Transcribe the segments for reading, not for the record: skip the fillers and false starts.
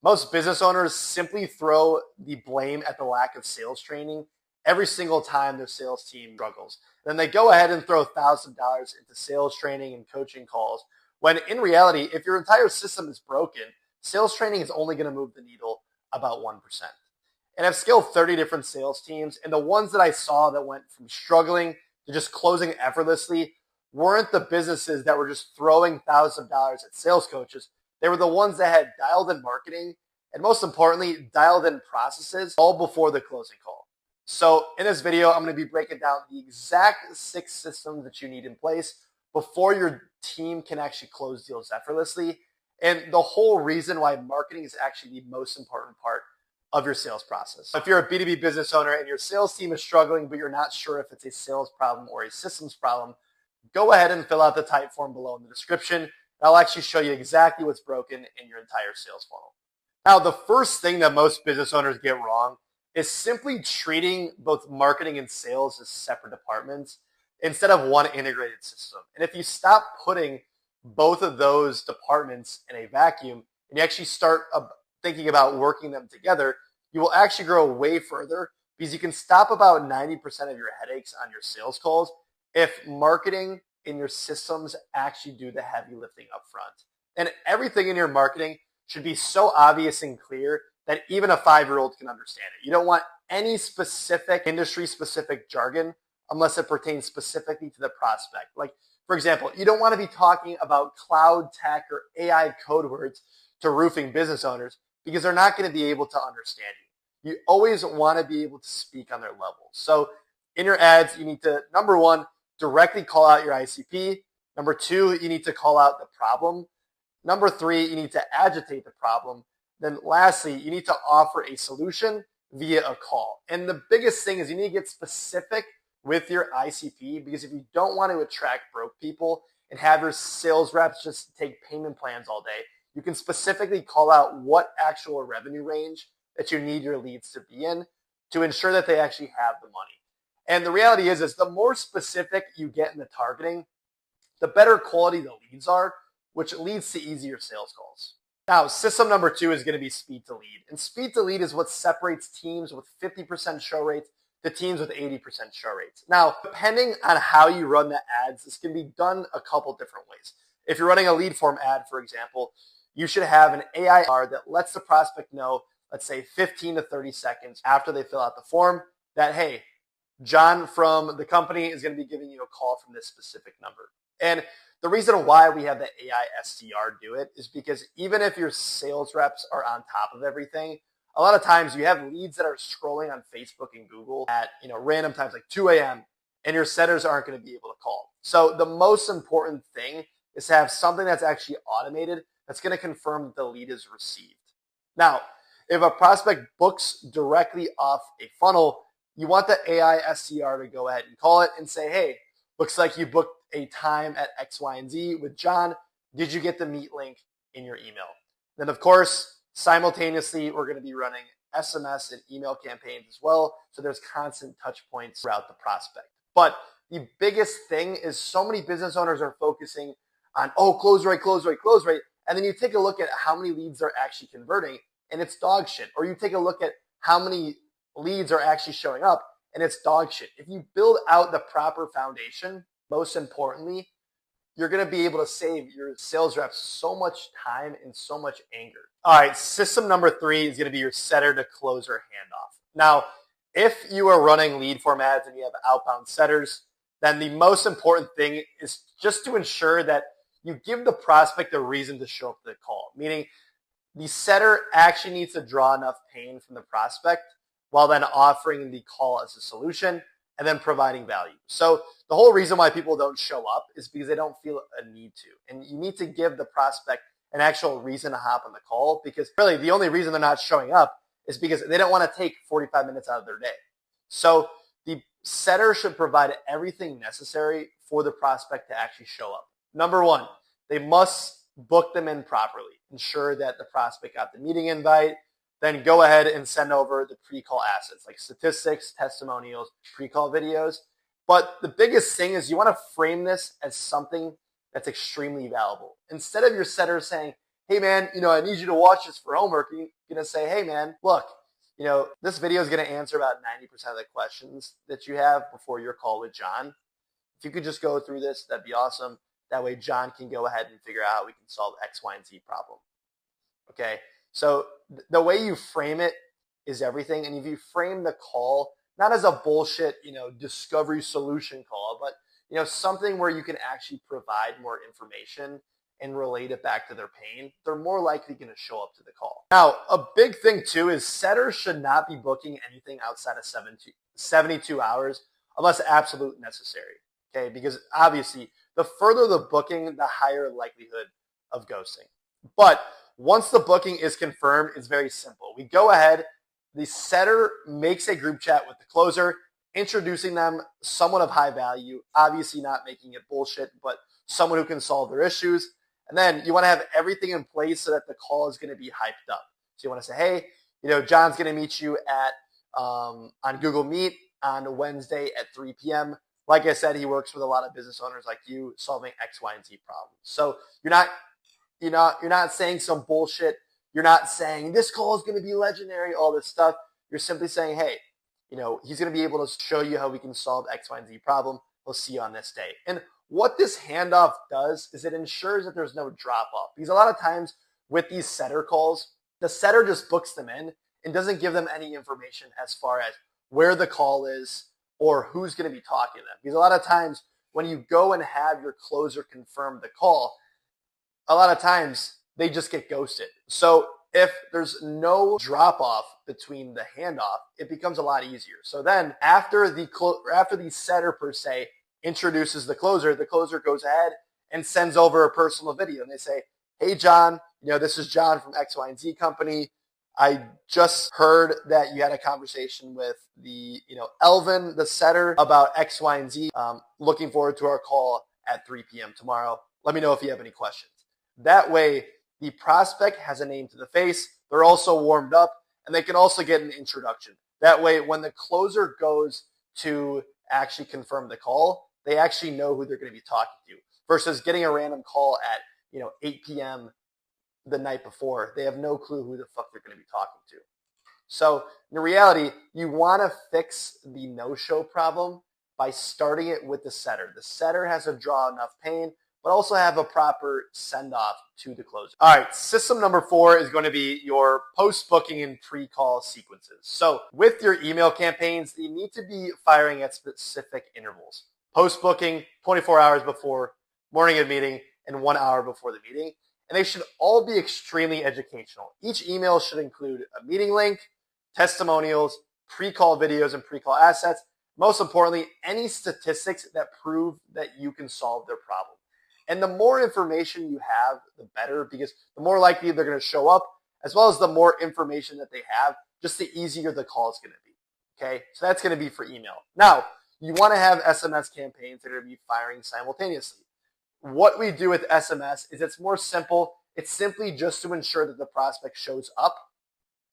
Most business owners simply throw the blame at the lack of sales training every single time their sales team struggles. Then they go ahead and throw $1,000 into sales training and coaching calls, when in reality, if your entire system is broken, sales training is only going to move the needle about 1%. And I've scaled 30 different sales teams, and the ones that I saw that went from struggling to just closing effortlessly weren't the businesses that were just throwing thousands of dollars at sales coaches. They were the ones that had dialed in marketing and, most importantly, dialed in processes all before the closing call. So in this video, I'm going to be breaking down the exact 6 systems that you need in place before your team can actually close deals effortlessly, and the whole reason why marketing is actually the most important part of your sales process. If you're a B2B business owner and your sales team is struggling, but you're not sure if it's a sales problem or a systems problem, go ahead and fill out the type form below in the description. I'll actually show you exactly what's broken in your entire sales funnel. Now, the first thing that most business owners get wrong is simply treating both marketing and sales as separate departments instead of one integrated system. And if you stop putting both of those departments in a vacuum and you actually start thinking about working them together, you will actually grow way further, because you can stop about 90% of your headaches on your sales calls if marketing and your systems actually do the heavy lifting up front. And everything in your marketing should be so obvious and clear that even a 5-year-old can understand it. You don't want any specific industry-specific jargon unless it pertains specifically to the prospect. Like, for example, you don't want to be talking about cloud tech or AI code words to roofing business owners, because they're not going to be able to understand you. You always want to be able to speak on their level. So in your ads, you need to, number 1, directly call out your ICP. Number 2, you need to call out the problem. Number 3, you need to agitate the problem. Then lastly, you need to offer a solution via a call. And the biggest thing is you need to get specific with your ICP, because if you don't want to attract broke people and have your sales reps just take payment plans all day, you can specifically call out what actual revenue range that you need your leads to be in to ensure that they actually have the money. And the reality is the more specific you get in the targeting, the better quality the leads are, which leads to easier sales calls. Now, system number 2 is going to be speed to lead. And speed to lead is what separates teams with 50% show rates to teams with 80% show rates. Now, depending on how you run the ads, this can be done a couple different ways. If you're running a lead form ad, for example, you should have an AI that lets the prospect know, let's say 15 to 30 seconds after they fill out the form, that, hey, John from the company is going to be giving you a call from this specific number. And the reason why we have the AI SDR do it is because even if your sales reps are on top of everything, a lot of times you have leads that are scrolling on Facebook and Google at random times like 2 a.m. and your setters aren't going to be able to call. So the most important thing is to have something that's actually automated that's going to confirm that the lead is received. Now, if a prospect books directly off a funnel, you want the AI SDR to go ahead and call it and say, hey, looks like you booked a time at X, Y, and Z with John. Did you get the meet link in your email? Then, of course, simultaneously, we're going to be running SMS and email campaigns as well, so there's constant touch points throughout the prospect. But the biggest thing is so many business owners are focusing on, close rate, close rate, close rate. And then you take a look at how many leads they're actually converting, and it's dog shit. Or you take a look at how many leads are actually showing up, and it's dog shit. If you build out the proper foundation, most importantly, you're going to be able to save your sales reps so much time and so much anger. All right, system number 3 is going to be your setter to closer handoff. Now, if you are running lead form ads and you have outbound setters, then the most important thing is just to ensure that you give the prospect a reason to show up to the call, meaning the setter actually needs to draw enough pain from the prospect while then offering the call as a solution and then providing value. So the whole reason why people don't show up is because they don't feel a need to. And you need to give the prospect an actual reason to hop on the call, because really the only reason they're not showing up is because they don't want to take 45 minutes out of their day. So the setter should provide everything necessary for the prospect to actually show up. Number 1, they must book them in properly. Ensure that the prospect got the meeting invite. Then go ahead and send over the pre-call assets like statistics, testimonials, pre-call videos. But the biggest thing is you want to frame this as something that's extremely valuable. Instead of your setter saying, hey man, I need you to watch this for homework. You're going to say, hey man, look, this video is going to answer about 90% of the questions that you have before your call with John. If you could just go through this, that'd be awesome. That way John can go ahead and figure out how we can solve X, Y, and Z problem. Okay, so the way you frame it is everything. And if you frame the call not as a bullshit, discovery solution call, but something where you can actually provide more information and relate it back to their pain, they're more likely going to show up to the call. Now, a big thing too is setters should not be booking anything outside of 72 hours unless absolute necessary. Okay, because obviously the further the booking, the higher likelihood of ghosting. But once the booking is confirmed, it's very simple. We go ahead, the setter makes a group chat with the closer, introducing them someone of high value, obviously not making it bullshit, but someone who can solve their issues. And then you want to have everything in place so that the call is going to be hyped up. So you want to say, hey, John's going to meet you at on Google Meet on Wednesday at 3 p.m. Like I said, he works with a lot of business owners like you solving X, Y, and Z problems. So you're not saying some bullshit. You're not saying this call is going to be legendary, all this stuff. You're simply saying, hey, he's going to be able to show you how we can solve X, Y, and Z problem. We'll see you on this day. And what this handoff does is it ensures that there's no drop off. Because a lot of times with these setter calls, the setter just books them in and doesn't give them any information as far as where the call is or who's going to be talking to them. Because a lot of times when you go and have your closer confirm the call, a lot of times they just get ghosted. So if there's no drop off between the handoff, it becomes a lot easier. So then after the setter per se introduces the closer goes ahead and sends over a personal video. And they say, hey, John, this is John from X, Y, and Z company. I just heard that you had a conversation with the, Elvin, the setter, about X, Y, and Z. Looking forward to our call at 3 p.m. tomorrow. Let me know if you have any questions. That way, the prospect has a name to the face. They're also warmed up, and they can also get an introduction. That way, when the closer goes to actually confirm the call, they actually know who they're going to be talking to versus getting a random call at 8 p.m. the night before. They have no clue who the fuck they're going to be talking to. So in reality, you want to fix the no-show problem by starting it with the setter. The setter has to draw enough pain, but also have a proper send-off to the closer. All right, system number 4 is going to be your post-booking and pre-call sequences. So with your email campaigns, they need to be firing at specific intervals. Post-booking, 24 hours before, morning of meeting, and 1 hour before the meeting. And they should all be extremely educational. Each email should include a meeting link, testimonials, pre-call videos, and pre-call assets. Most importantly, any statistics that prove that you can solve their problem. And the more information you have, the better, because the more likely they're going to show up, as well as the more information that they have, just the easier the call is going to be. Okay, so that's going to be for email. Now, you want to have SMS campaigns that are going to be firing simultaneously. What we do with SMS is it's more simple. It's simply just to ensure that the prospect shows up.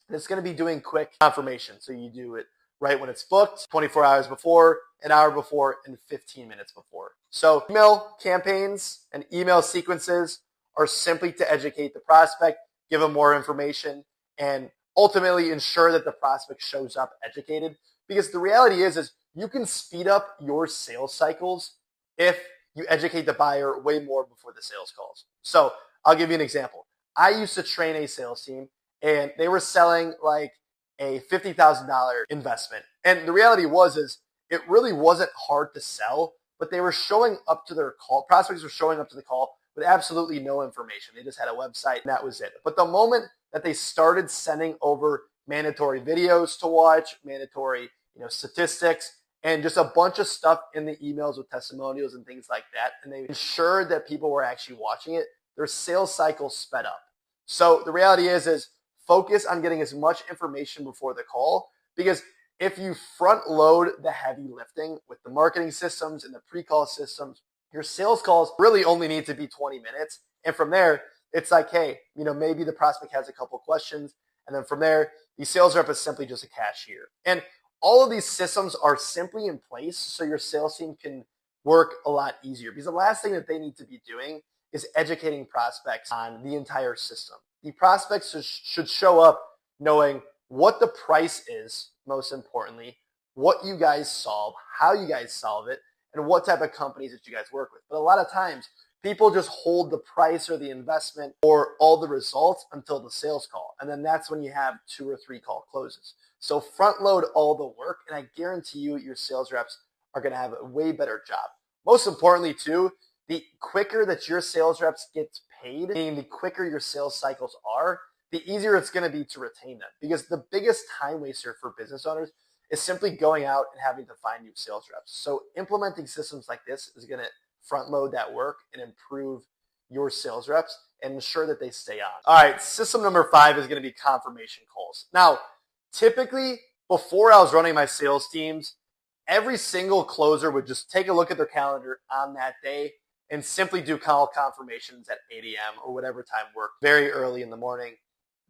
And it's going to be doing quick confirmation. So you do it right when it's booked, 24 hours before, an hour before, and 15 minutes before. So email campaigns and email sequences are simply to educate the prospect, give them more information, and ultimately ensure that the prospect shows up educated. Because the reality is you can speed up your sales cycles if you educate the buyer way more before the sales calls. So I'll give you an example. I used to train a sales team, and they were selling like a $50,000 investment. And the reality is it really wasn't hard to sell, but they were showing up to their call. Prospects were showing up to the call with absolutely no information. They just had a website, and that was it. But the moment that they started sending over mandatory videos to watch, mandatory statistics, and just a bunch of stuff in the emails with testimonials and things like that, and they ensured that people were actually watching it, their sales cycle sped up. So the reality is focus on getting as much information before the call, because if you front load the heavy lifting with the marketing systems and the pre-call systems, your sales calls really only need to be 20 minutes. And from there, it's like, hey, maybe the prospect has a couple questions. And then from there, the sales rep is simply just a cashier. And all of these systems are simply in place so your sales team can work a lot easier. Because the last thing that they need to be doing is educating prospects on the entire system. The prospects should show up knowing what the price is, most importantly, what you guys solve, how you guys solve it, and what type of companies that you guys work with. But a lot of times, people just hold the price or the investment or all the results until the sales call. And then that's when you have 2 or 3 call closes. So front load all the work, and I guarantee you your sales reps are going to have a way better job. Most importantly, too, the quicker that your sales reps get paid, meaning the quicker your sales cycles are, the easier it's going to be to retain them. Because the biggest time waster for business owners is simply going out and having to find new sales reps. So implementing systems like this is going to front load that work and improve your sales reps and ensure that they stay on. All right, system number 5 is going to be confirmation calls. Now, typically, before I was running my sales teams, every single closer would just take a look at their calendar on that day and simply do call confirmations at 8 a.m. or whatever time worked very early in the morning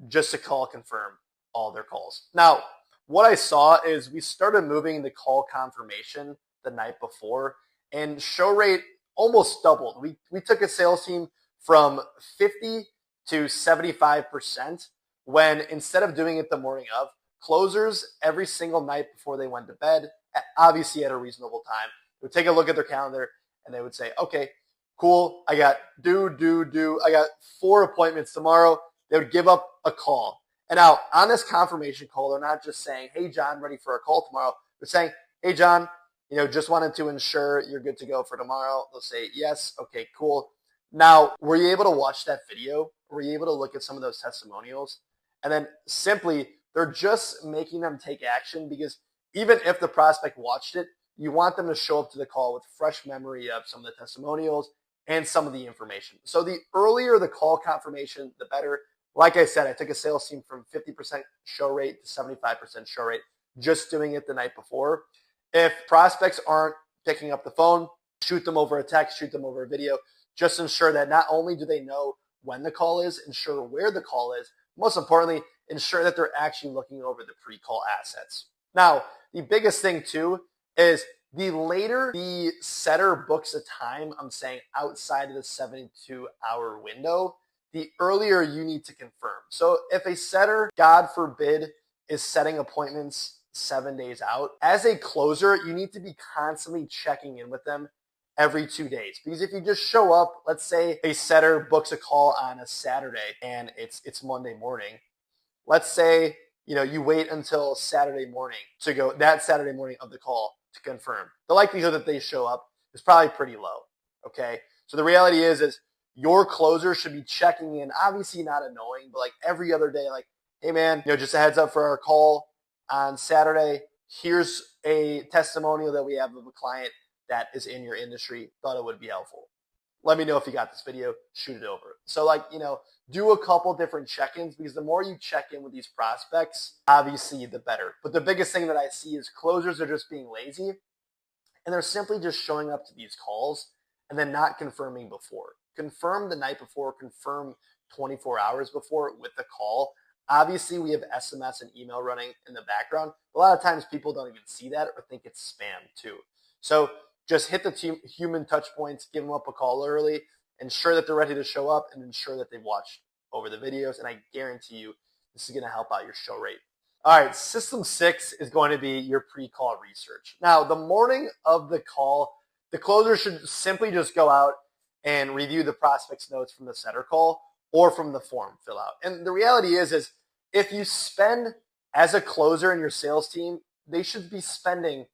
just to call confirm all their calls. Now, what I saw is we started moving the call confirmation the night before, and show rate almost doubled. We took a sales team from 50 to 75% when instead of doing it the morning of, closers every single night before they went to bed, obviously at a reasonable time, would take a look at their calendar and they would say, okay, cool, I got I got 4 appointments tomorrow. They would give up a call. And now on this confirmation call, they're not just saying, hey, John, ready for a call tomorrow. They're saying, hey, John, just wanted to ensure you're good to go for tomorrow. They'll say, yes, okay, cool. Now, were you able to watch that video? Were you able to look at some of those testimonials? And then simply, they're just making them take action, because even if the prospect watched it, you want them to show up to the call with fresh memory of some of the testimonials and some of the information. So the earlier the call confirmation, the better. Like I said, I took a sales team from 50% show rate to 75% show rate, just doing it the night before. If prospects aren't picking up the phone, shoot them over a text, shoot them over a video. Just ensure that not only do they know when the call is, ensure where the call is, most importantly, ensure that they're actually looking over the pre-call assets. Now, the biggest thing too is the later the setter books a time, I'm saying outside of the 72-hour window, the earlier you need to confirm. So if a setter, God forbid, is setting appointments 7 days out, as a closer, you need to be constantly checking in with them every 2 days. Because if you just show up, let's say a setter books a call on a Saturday and it's Monday morning. Let's say, you wait until Saturday morning to go, that Saturday morning of the call, to confirm. The likelihood that they show up is probably pretty low, okay? So the reality is your closer should be checking in, obviously not annoying, but like every other day, like, hey man, just a heads up for our call on Saturday. Here's a testimonial that we have of a client that is in your industry. Thought it would be helpful. Let me know if you got this video, shoot it over. So do a couple different check-ins, because the more you check in with these prospects, obviously the better. But the biggest thing that I see is closers are just being lazy, and they're simply just showing up to these calls and then not confirming before. Confirm the night before, confirm 24 hours before with the call. Obviously, we have SMS and email running in the background. A lot of times people don't even see that or think it's spam too. So just hit the human touch points, give them up a call early, ensure that they're ready to show up, and ensure that they've watched over the videos. And I guarantee you this is going to help out your show rate. All right, system 6 is going to be your pre-call research. Now, the morning of the call, the closer should simply just go out and review the prospect's notes from the setter call or from the form fill out. And the reality is if you spend, as a closer in your sales team, they should be spending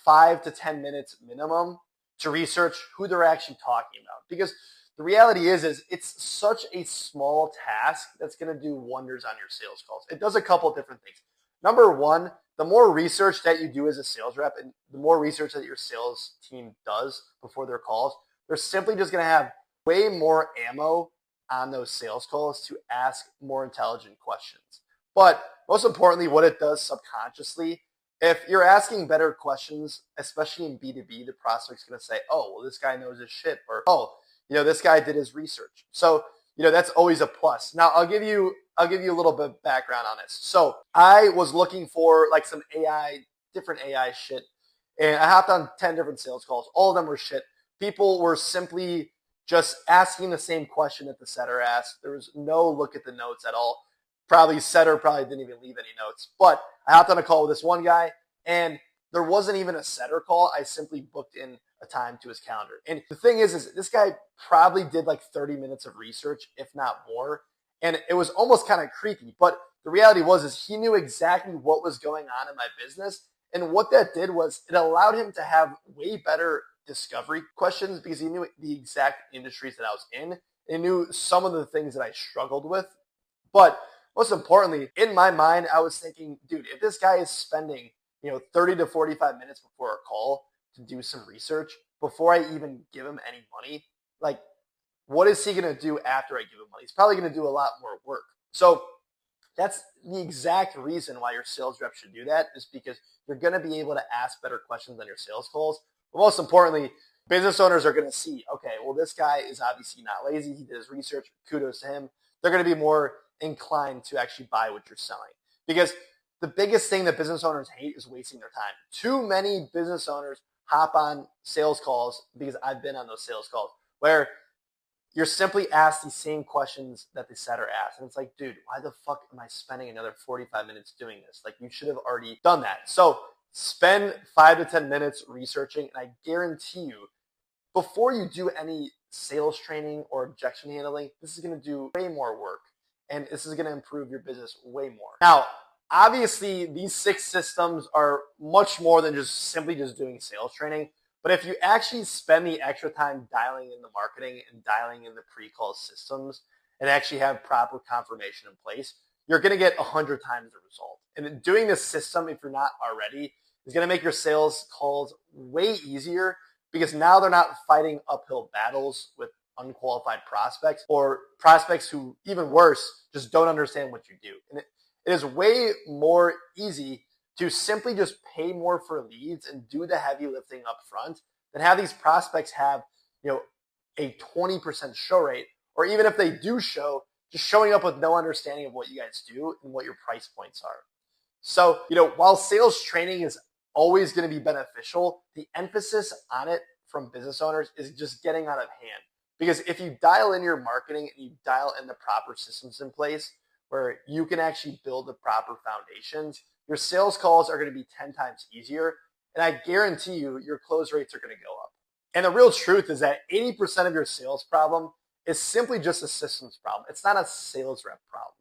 5 to 10 minutes minimum to research who they're actually talking about. Because the reality is it's such a small task that's going to do wonders on your sales calls. It does a couple different things. Number one, the more research that you do as a sales rep and the more research that your sales team does before their calls, they're simply just going to have way more ammo on those sales calls to ask more intelligent questions. But most importantly, what it does subconsciously, if you're asking better questions, especially in B2B, the prospect's going to say, oh, well, this guy knows his shit, or, oh, this guy did his research. So, that's always a plus. Now, I'll give you a little bit of background on this. So I was looking for some different AI shit, and I hopped on 10 different sales calls. All of them were shit. People were simply just asking the same question that the setter asked. There was no look at the notes at all. Probably setter probably didn't even leave any notes. But I hopped on a call with this one guy, and there wasn't even a setter call. I simply booked in a time to his calendar. And the thing is this guy probably did like 30 minutes of research, if not more. And it was almost kind of creepy. But the reality is he knew exactly what was going on in my business. And what that did was it allowed him to have way better discovery questions because he knew the exact industries that I was in. And knew some of the things that I struggled with. But most importantly, in my mind, I was thinking, dude, if this guy is spending 30 to 45 minutes before a call to do some research before I even give him any money, like, what is he going to do after I give him money? He's probably going to do a lot more work. So that's the exact reason why your sales rep should do that, is because you're going to be able to ask better questions on your sales calls. But most importantly, business owners are going to see, okay, well, this guy is obviously not lazy. He did his research. Kudos to him. They're going to be more inclined to actually buy what you're selling. Because the biggest thing that business owners hate is wasting their time. Too many business owners hop on sales calls, because I've been on those sales calls, where you're simply asked the same questions that the setter asked. And it's like, dude, why the fuck am I spending another 45 minutes doing this? Like, you should have already done that. So spend 5 to 10 minutes researching, and I guarantee you, before you do any sales training or objection handling, this is going to do way more work, and this is going to improve your business way more. Now, obviously, these 6 systems are much more than just simply just doing sales training. But if you actually spend the extra time dialing in the marketing and dialing in the pre-call systems and actually have proper confirmation in place, you're going to get 100 times the result. And doing this system, if you're not already, is going to make your sales calls way easier, because now they're not fighting uphill battles with unqualified prospects or prospects who, even worse, just don't understand what you do. And it is way more easy to simply just pay more for leads and do the heavy lifting up front than have these prospects have, a 20% show rate, or even if they do show, just showing up with no understanding of what you guys do and what your price points are. So, while sales training is always going to be beneficial, the emphasis on it from business owners is just getting out of hand. Because if you dial in your marketing and you dial in the proper systems in place where you can actually build the proper foundations, your sales calls are going to be 10 times easier. And I guarantee you, your close rates are going to go up. And the real truth is that 80% of your sales problem is simply just a systems problem. It's not a sales rep problem.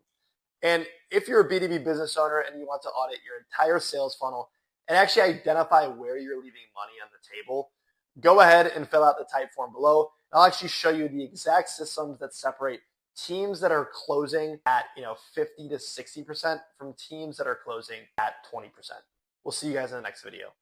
And if you're a B2B business owner and you want to audit your entire sales funnel and actually identify where you're leaving money on the table, go ahead and fill out the type form below. I'll actually show you the exact systems that separate teams that are closing at 50 to 60% from teams that are closing at 20%. We'll see you guys in the next video.